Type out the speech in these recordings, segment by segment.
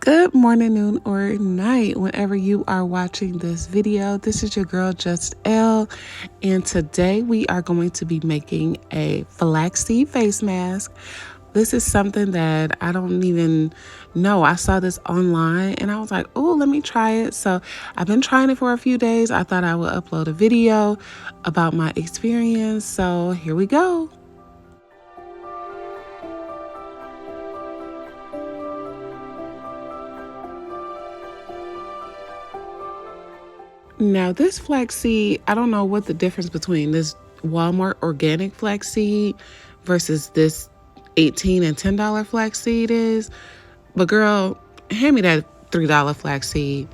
Good morning, noon, or night, whenever you are watching this video. This is your girl, Just L, and today we are going to be making a flaxseed face mask. This is something that I don't even know. I saw this online and I was like, oh, let me try it. So I've been trying it for a few days. I thought I would upload a video about my experience. So here we go. Now, this flaxseed, I don't know what the difference between this Walmart organic flaxseed versus this $18 and $10 flaxseed is. But girl, hand me that $3 flaxseed.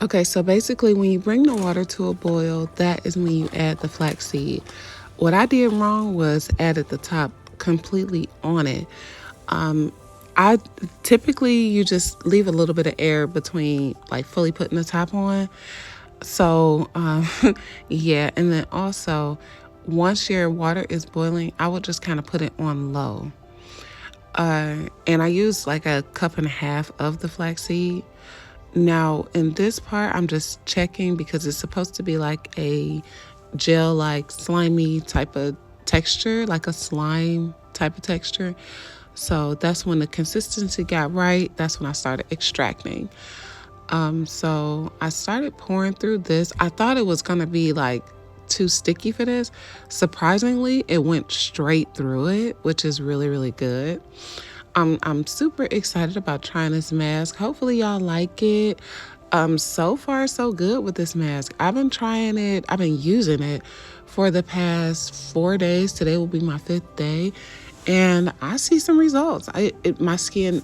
Okay, so basically when you bring the water to a boil, that is when you add the flaxseed. What I did wrong was added the top completely on it. I typically, you just leave a little bit of air between like fully putting the top on. So yeah, and then also once your water is boiling, I would just kind of put it on low. And I use like a cup and a half of the flaxseed. Now, in this part, I'm just checking because it's supposed to be like a gel-like slimy type of texture, like a slime type of texture. So that's when the consistency got right. That's when I started extracting. So I started pouring through this. I thought it was going to be like too sticky for this. Surprisingly, it went straight through it, which is really, really good. I'm super excited about trying this mask. Hopefully y'all like it. So far so good with this mask. I've been trying it. I've been using it for the past 4 days. Today will be my 5th day, and I see some results. My skin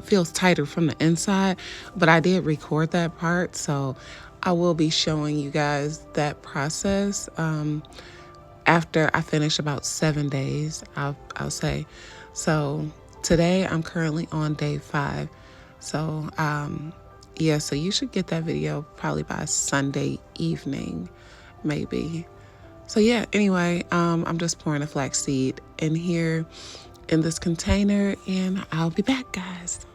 feels tighter from the inside, but I did record that part, so I will be showing you guys that process after I finish about 7 days. I'll say. So today I'm currently on day 5. So yeah, so you should get that video probably by Sunday evening, maybe. So yeah, anyway, I'm just pouring the flaxseed in here in this container, and I'll be back, guys.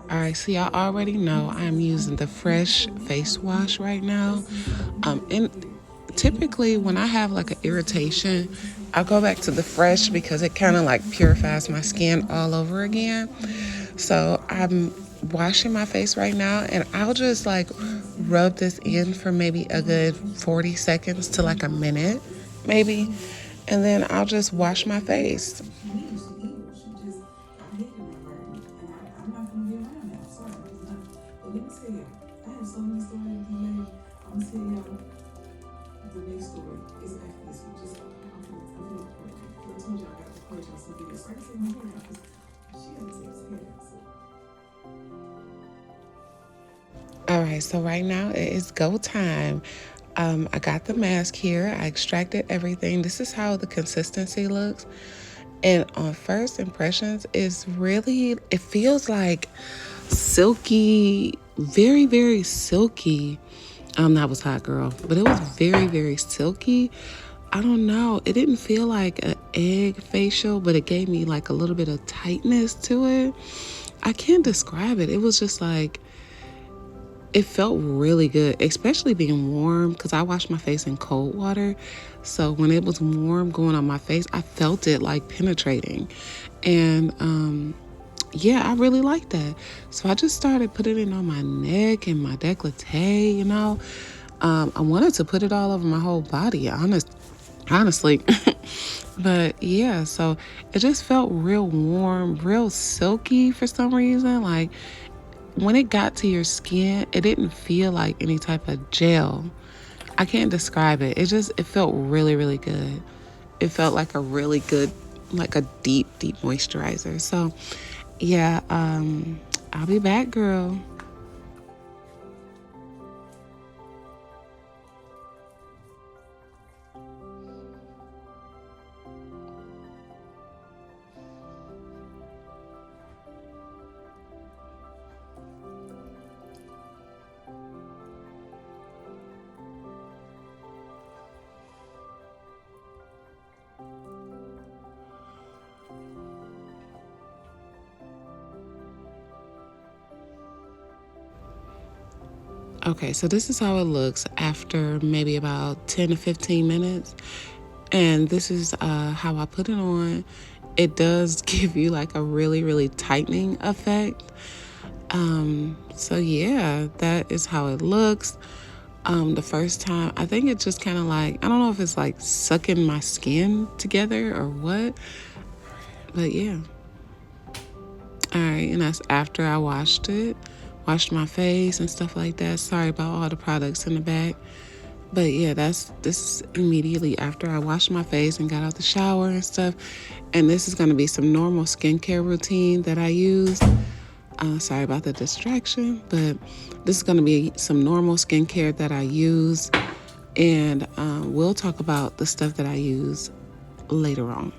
All right, so y'all already know I'm using the Fresh face wash right now. And typically when I have like an irritation, I go back to the Fresh because it kind of like purifies my skin all over again. So I'm washing my face right now, and I'll just like rub this in for maybe a good 40 seconds to like a minute, maybe. And then I'll just wash my face. All right, so right now it is go time. I got the mask here. I extracted everything. This is how the consistency looks. And on first impressions, it feels like silky, very, very silky. That was hot, girl, but it was very, very silky. I don't know. It didn't feel like an egg facial, but it gave me like a little bit of tightness to it. I can't describe it. It was just like, it felt really good, especially being warm, because I washed my face in cold water. So when it was warm going on my face, I felt it like penetrating. And yeah, I really liked that. So I just started putting it on my neck and my décolleté, you know. I wanted to put it all over my whole body, honestly. But yeah, so it just felt real warm, real silky for some reason. Like when it got to your skin, it didn't feel like any type of gel. I can't describe it. It felt really, really good. It felt like a really good, like a deep, deep moisturizer. So yeah, I'll be back, girl. Okay, so this is how it looks after maybe about 10 to 15 minutes. And this is how I put it on. It does give you like a really, really tightening effect. So yeah, that is how it looks. The first time, I think it just kind of like, I don't know if it's like sucking my skin together or what, but yeah. All right, and that's after I washed it, washed my face and stuff like that. Sorry about all the products in the back. But yeah, this is immediately after I washed my face and got out the shower and stuff. And this is going to be some normal skincare routine that I use. Sorry about the distraction, but this is going to be some normal skincare that I use. And we'll talk about the stuff that I use later on.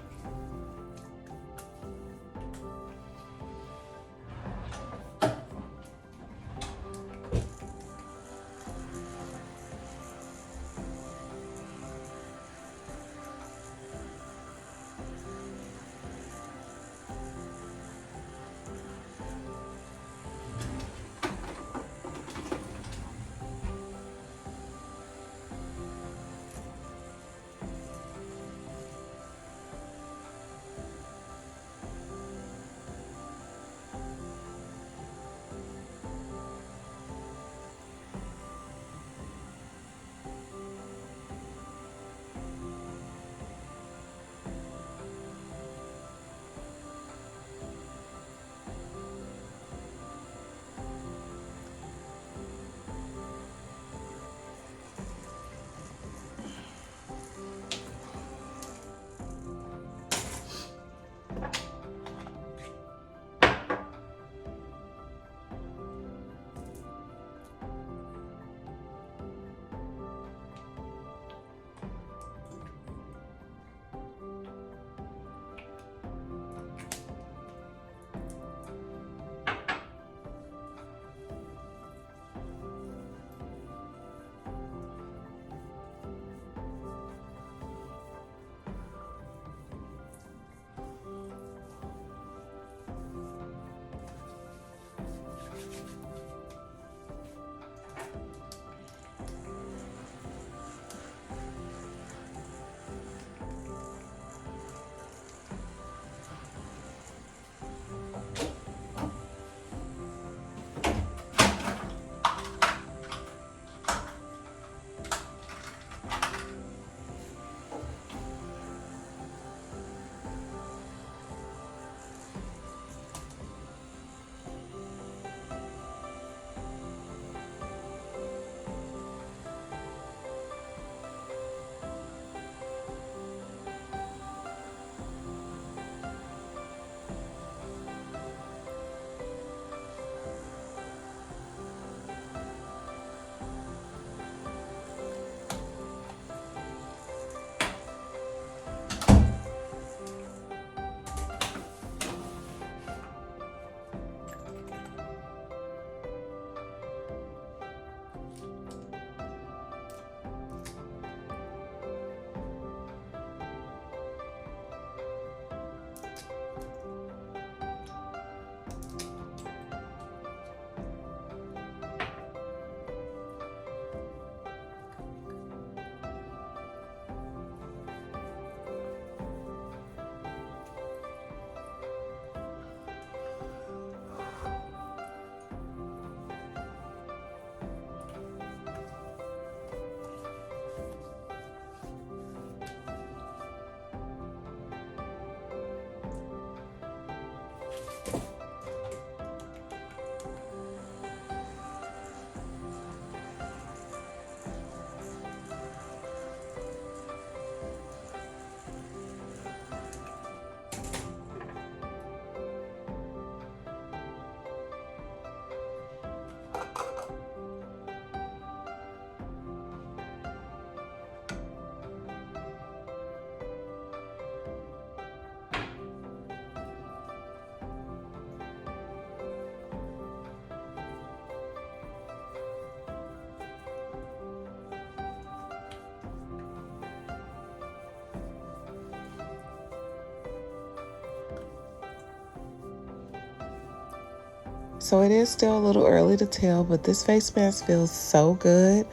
So it is still a little early to tell, but this face mask feels so good.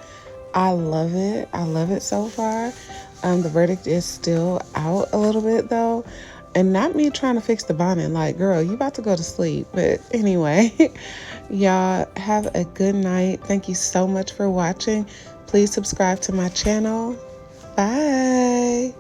I love it. I love it so far. The verdict is still out a little bit though. And not me trying to fix the bonnet. Like, girl, you about to go to sleep. But anyway, y'all have a good night. Thank you so much for watching. Please subscribe to my channel. Bye.